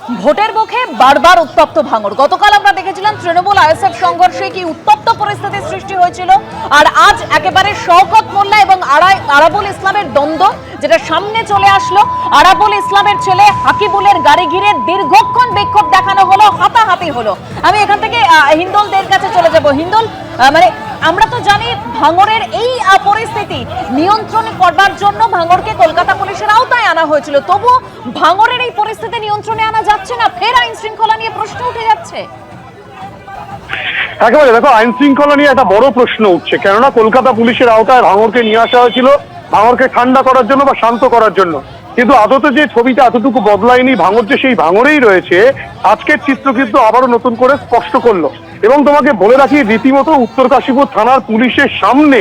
ভোটের মুখে বারবার উত্তপ্ত ভাঙড়। গতকাল আমরা দেখেছিলাম তৃণমূল আইএসএফ সংঘর্ষে কি উত্তপ্ত পরিস্থিতির সৃষ্টি হয়েছিল, আর আজ একেবারে শওকত মোল্লা এবং আরাবুল ইসলামের দ্বন্দ্ব যেটা সামনে চলে আসলো। আরাবুল ইসলামের ছেলে হাকিবুলের গাড়ি ঘিরে দীর্ঘক্ষণ বিক্ষোভ দেখানো হলো, হাতাহাতি হলো। আমি এখান থেকে হিন্দলদের কাছে চলে যাব। হিন্দল, মানে আমরা তো জানি ভাঙড়ের এই পরিস্থিতি নিয়ন্ত্রণ করবার জন্য ভাঙড়কে কলকাতা পুলিশের আওতায় আনা হয়েছিল, তবু ভাঙড়ের এই পরিস্থিতি নিয়ন্ত্রণে আনা যাচ্ছে না, ফের আইন শৃঙ্খলা নিয়ে প্রশ্ন উঠে যাচ্ছে। একেবারে দেখো, আইন শৃঙ্খলা নিয়ে একটা বড় প্রশ্ন উঠছে, কেননা কলকাতা পুলিশের আওতায় ভাঙড়কে নিয়ে আসা হয়েছিল ভাঙড়কে ঠান্ডা করার জন্য বা শান্ত করার জন্য, কিন্তু আদতে যে ছবিটা এতটুকু বদলায়নি, ভাঙড় যে সেই ভাঙড়েই রয়েছে, আজকের চিত্র কিন্তু আবারও নতুন করে স্পষ্ট করলো। এবং তোমাকে বলে রাখি, রীতিমতো উত্তর কাশীপুর থানার পুলিশের সামনে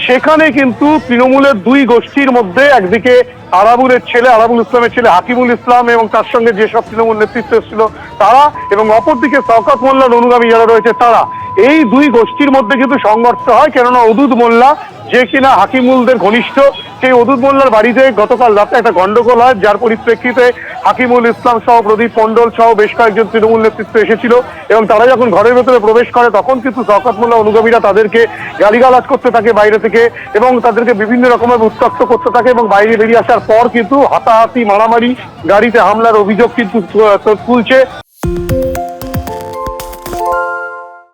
সেখানে কিন্তু তৃণমূলের দুই গোষ্ঠীর মধ্যে একদিকে আরাবুল ইসলামের ছেলে হাকিমুল ইসলাম এবং তার সঙ্গে যেসব তৃণমূল নেতৃত্ব ছিল তারা, এবং অপরদিকে শওকত মোল্লার অনুগামী যারা রয়েছে তারা, এই দুই গোষ্ঠীর মধ্যে কিন্তু সংঘর্ষ হয়। কেননা অদুদ মোল্লা, যে কিনা হাকিমুলদের ঘনিষ্ঠ, সেই অদুদ মোল্লার বাড়িতে গতকাল রাতে একটা গন্ডগোল হয়, যার পরিপ্রেক্ষিতে হাকিমুল ইসলাম সহ প্রদীপ মণ্ডল সহ বেশ কয়েকজন তৃণমূল নেতৃত্ব এসেছিল, এবং তারা যখন ঘরের ভেতরে প্রবেশ করে তখন কিন্তু শওকত মোল্লা অনুগামীরা তাদেরকে গালিগালাজ করতে থাকে বাইরে থেকে, এবং তাদেরকে বিভিন্ন রকমের উত্ত্যক্ত করতে থাকে, এবং বাইরে বেরিয়ে আসার পর কিন্তু হাতাহাতি, মারামারি, গাড়িতে হামলার অভিযোগ কিন্তু তুলছে